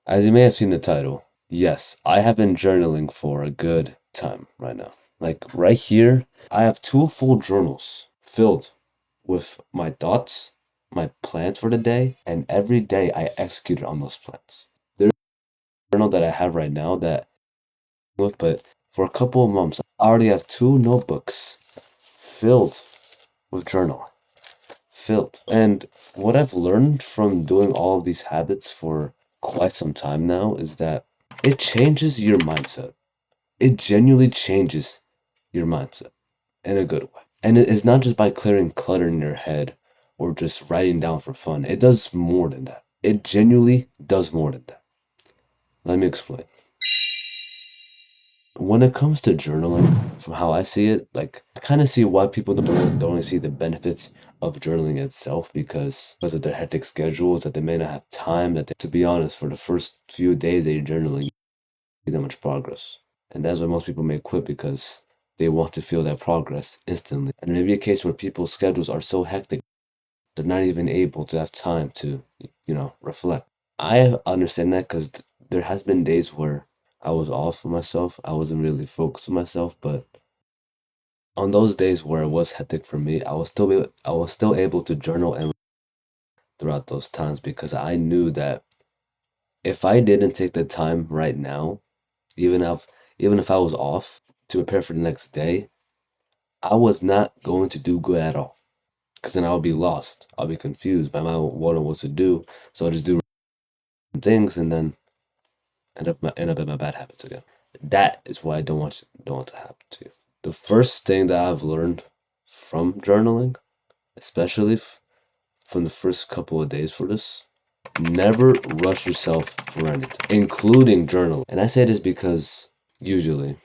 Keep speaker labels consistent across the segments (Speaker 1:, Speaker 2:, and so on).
Speaker 1: As you may have seen the title, yes, I have been journaling for a good time right now. Like right here, I have two full journals filled with my thoughts, my plans for the day, and every day I executed on those plans. There's a journal that I have right now that with, but for a couple of months, I already have two notebooks filled with journaling. Filled. And what I've learned from doing all of these habits for quite some time now is that it changes your mindset. It genuinely changes your mindset in a good way. And it's not just by clearing clutter in your head or just writing down for fun. It does more than that. It genuinely does more than that. Let me explain. When it comes to journaling, from how I see it, like I kind of see why people don't really see the benefits of journaling itself because of their hectic schedules that they may not have time. To be honest, for the first few days that you're journaling, you don't see that much progress, and that's why most people may quit because they want to feel that progress instantly. And it may be a case where people's schedules are so hectic they're not even able to have time to reflect. I understand that because there has been days where I was off of myself. I wasn't really focused on myself, but on those days where it was hectic for me, I was still able to journal and throughout those times because I knew that if I didn't take the time right now, even if even if I was off to prepare for the next day, I was not going to do good at all. Because then I'll be lost. I'll be confused. My mind won't know what to do. So I'll just do things and then end up in my bad habits again. That is why I don't want to happen to you. The first thing that I've learned from journaling, especially from the first couple of days for this, never rush yourself for anything, including journaling. And I say this because usually,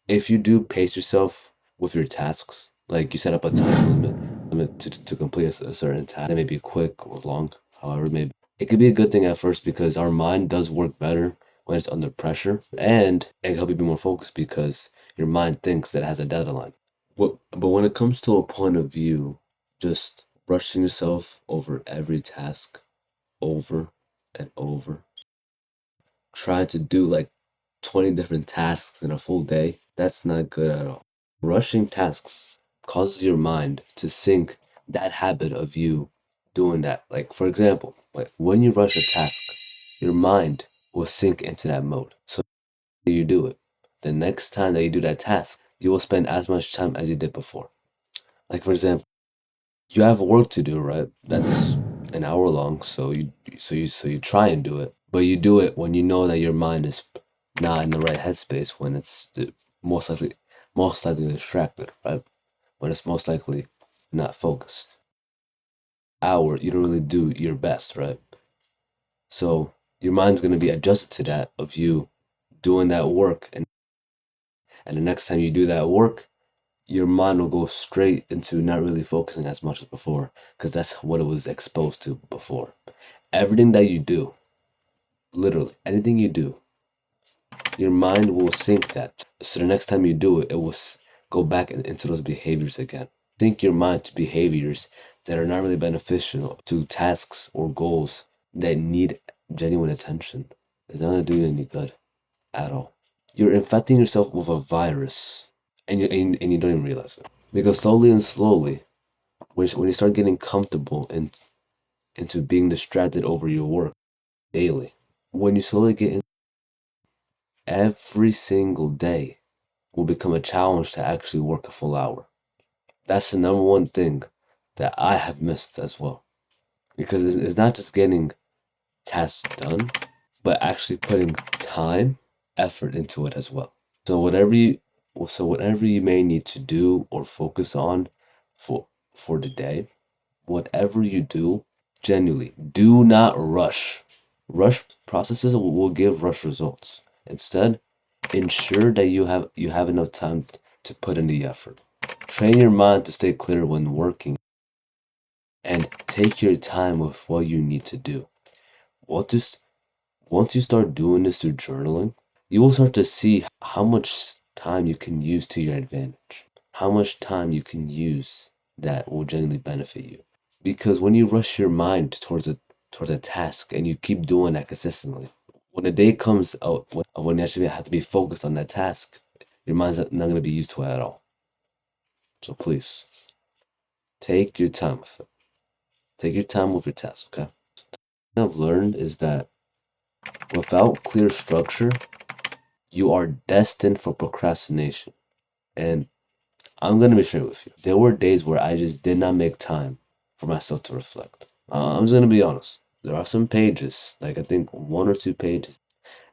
Speaker 1: if you do pace yourself with your tasks, like you set up a time limit to complete a certain task, that may be quick or long, however it may be. It could be a good thing at first because our mind does work better when it's under pressure, and it can help you be more focused because your mind thinks that it has a deadline. But when it comes to a point of view, just rushing yourself over every task over and over, trying to do like 20 different tasks in a full day, that's not good at all. Rushing tasks causes your mind to sink that habit of you doing that. Like, for example, like when you rush a task, your mind will sink into that mode. So you do it. The next time that you do that task, you will spend as much time as you did before. Like, for example, you have work to do, right? That's an hour long, so you try and do it, but you do it when you know that your mind is not in the right headspace, when it's most likely most likely distracted, right? When it's most likely not focused. Hour, you don't really do your best, right? So your mind's gonna be adjusted to that of you doing that work, and the next time you do that work, your mind will go straight into not really focusing as much as before because that's what it was exposed to before. Everything that you do, literally anything you do, your mind will sync that. So the next time you do it, it will go back into those behaviors again. Sync your mind to behaviors that are not really beneficial to tasks or goals that need genuine attention. It's not gonna do you any good at all. You're infecting yourself with a virus and you don't even realize it. Because slowly and slowly, when you start getting comfortable into being distracted over your work daily, when you slowly get in, every single day will become a challenge to actually work a full hour. That's the number one thing that I have missed as well. Because it's not just getting tasks done, but actually putting time, effort into it as well. So whatever you may need to do or focus on for the day, whatever you do, genuinely do not rush. Rush processes will give rush results. Instead, ensure that you have enough time to put in the effort. Train your mind to stay clear when working and take your time with what you need to do. Once once you start doing this through journaling, you will start to see how much time you can use to your advantage. How much time you can use that will genuinely benefit you. Because when you rush your mind towards a task and you keep doing that consistently, when the day comes out, when you actually have to be focused on that task, your mind's not going to be used to it at all. So please, take your time with it. Take your time with your task, okay? What I've learned is that without clear structure, you are destined for procrastination. And I'm gonna be straight with you. There were days where I just did not make time for myself to reflect. I'm just gonna be honest. There are some pages, like I think 1 or 2 pages,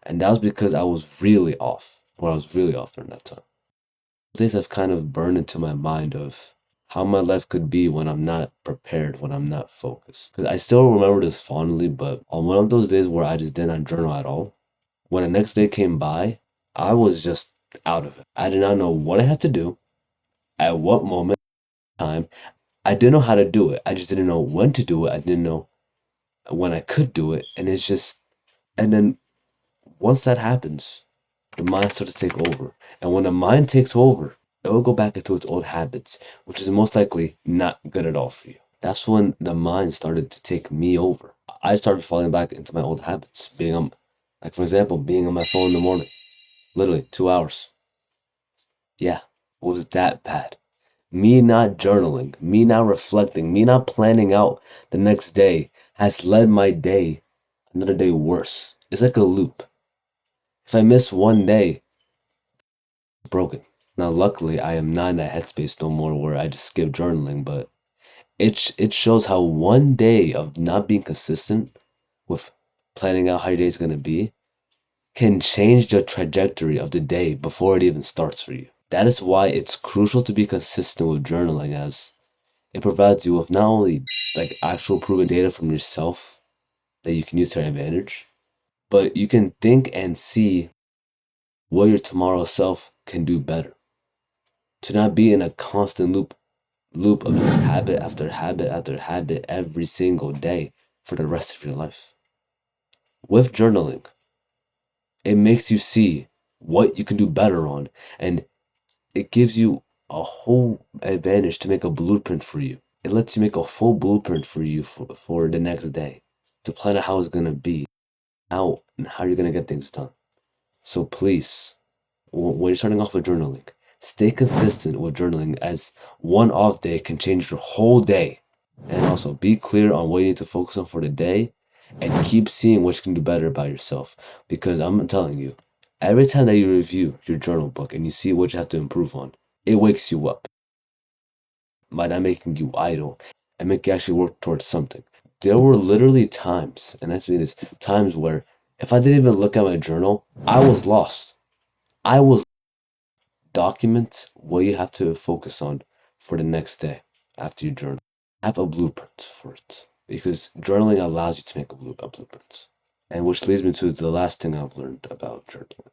Speaker 1: and that was because I was really off. Or I was really off during that time. Those days have kind of burned into my mind of how my life could be when I'm not prepared, when I'm not focused. Because I still remember this fondly, but on one of those days where I just did not journal at all, when the next day came by, I was just out of it. I did not know what I had to do, at what moment, time. I didn't know how to do it. I just didn't know when to do it. I didn't know when I could do it. And it's just, and then once that happens, the mind starts to take over. And when the mind takes over, it will go back into its old habits, which is most likely not good at all for you. That's when the mind started to take me over. I started falling back into my old habits, being on, like for example, being on my phone in the morning, literally 2 hours. Yeah, it was that bad. Me not journaling, me not reflecting, me not planning out the next day has led my day another day worse. It's like a loop. If I miss one day, it's broken. Now, luckily, I am not in that headspace no more where I just skip journaling, but it shows how one day of not being consistent with planning out how your day is going to be can change the trajectory of the day before it even starts for you. That is why it's crucial to be consistent with journaling, as it provides you with not only like actual proven data from yourself that you can use to your advantage, but you can think and see what your tomorrow self can do better. To not be in a constant loop of just habit after habit after habit every single day for the rest of your life. With journaling, it makes you see what you can do better on, and it gives you a whole advantage to make a blueprint for you. It lets you make a full blueprint for you for the next day to plan out how it's gonna be, how and how you're gonna get things done. So please, when you're starting off with journaling, stay consistent with journaling, as one off day can change your whole day. And also be clear on what you need to focus on for the day and keep seeing what you can do better about yourself. Because I'm telling you, every time that you review your journal book and you see what you have to improve on, it wakes you up by not making you idle and make you actually work towards something. There were literally times, and that's mean is times where if I didn't even look at my journal, I was lost. I was document what you have to focus on for the next day after you journal. Have a blueprint for it, because journaling allows you to make a blueprint. And which leads me to the last thing I've learned about journaling.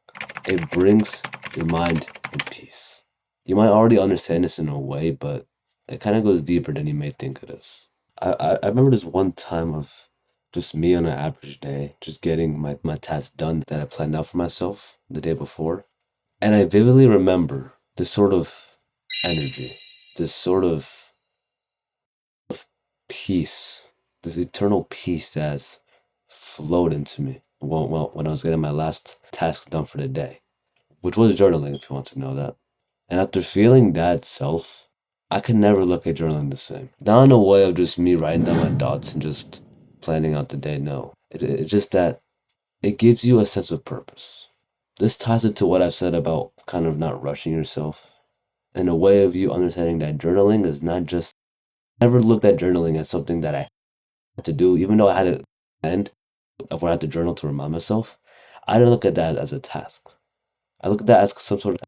Speaker 1: It brings your mind in peace. You might already understand this in a way, but it kind of goes deeper than you may think it is. I remember this one time of just me on an average day, just getting my tasks done that I planned out for myself the day before. And I vividly remember this sort of energy, this sort of peace, this eternal peace that has flowed into me when I was getting my last task done for the day, which was journaling, if you want to know that. And after feeling that self, I could never look at journaling the same. Not in a way of just me writing down my thoughts and just planning out the day, no. It's just that it gives you a sense of purpose. This ties into what I've said about kind of not rushing yourself, and a way of you understanding that journaling is not just, never looked at journaling as something that I had to do, even though I had an end of where I had to journal to remind myself. I didn't look at that as a task. I look at that as some sort of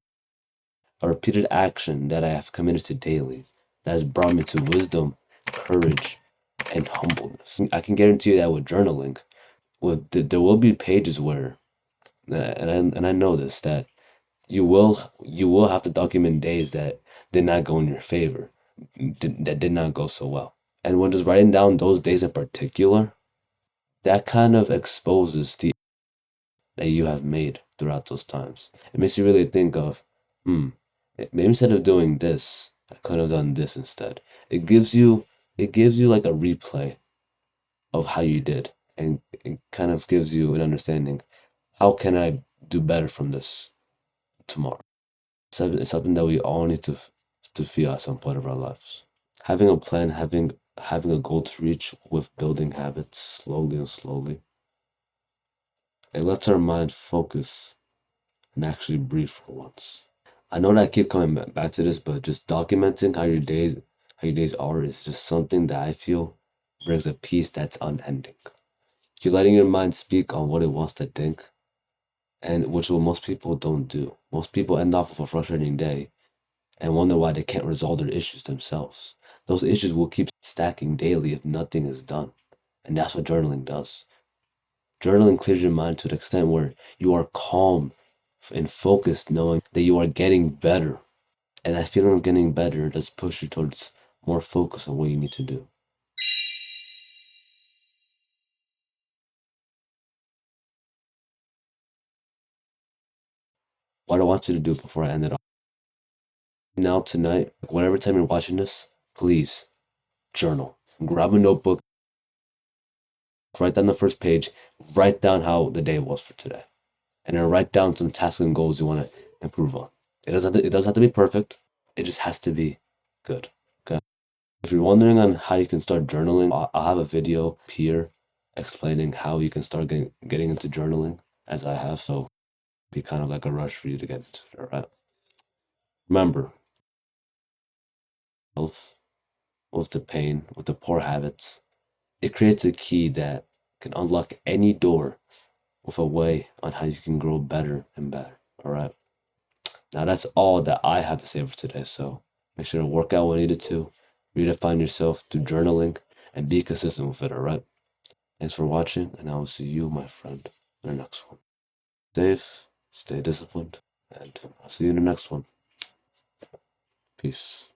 Speaker 1: a repeated action that I have committed to daily that has brought me to wisdom, courage, and humbleness. I can guarantee you that with journaling, there will be pages where, and I know this, that you will have to document days that did not go in your favor, that did not go so well. And when just writing down those days in particular, that kind of exposes the that you have made throughout those times. It makes you really think of, maybe instead of doing this, I could have done this instead. It gives you like a replay of how you did, and it kind of gives you an understanding How can I do better from this tomorrow? It's something that we all need to feel at some point of our lives. Having a plan, having a goal to reach with building habits slowly and slowly, it lets our mind focus and actually breathe for once. I know that I keep coming back to this, but just documenting how your days are is just something that I feel brings a peace that's unending. You're letting your mind speak on what it wants to think, and which what most people don't do. Most people end off with a frustrating day and wonder why they can't resolve their issues themselves. Those issues will keep stacking daily if nothing is done. And that's what journaling does. Journaling clears your mind to the extent where you are calm and focused, knowing that you are getting better. And that feeling of getting better does push you towards more focus on what you need to do. What I want you to do before I end it off now, tonight, whatever time you're watching this, please journal. Grab a notebook, write down the first page, write down how the day was for today, and then write down some tasks and goals you want to improve on. It doesn't have to be perfect. It just has to be good. Okay. If you're wondering on how you can start journaling, I'll have a video here explaining how you can start getting into journaling as I have. So be kind of like a rush for you to get into it. All right. Remember, health with the pain, with the poor habits, it creates a key that can unlock any door with a way on how you can grow better and better. All right. Now that's all that I have to say for today. So make sure to work out when needed to, redefine yourself through journaling, and be consistent with it. All right. Thanks for watching, and I will see you, my friend, in the next one. Safe, stay disciplined, and I'll see you in the next one. Peace.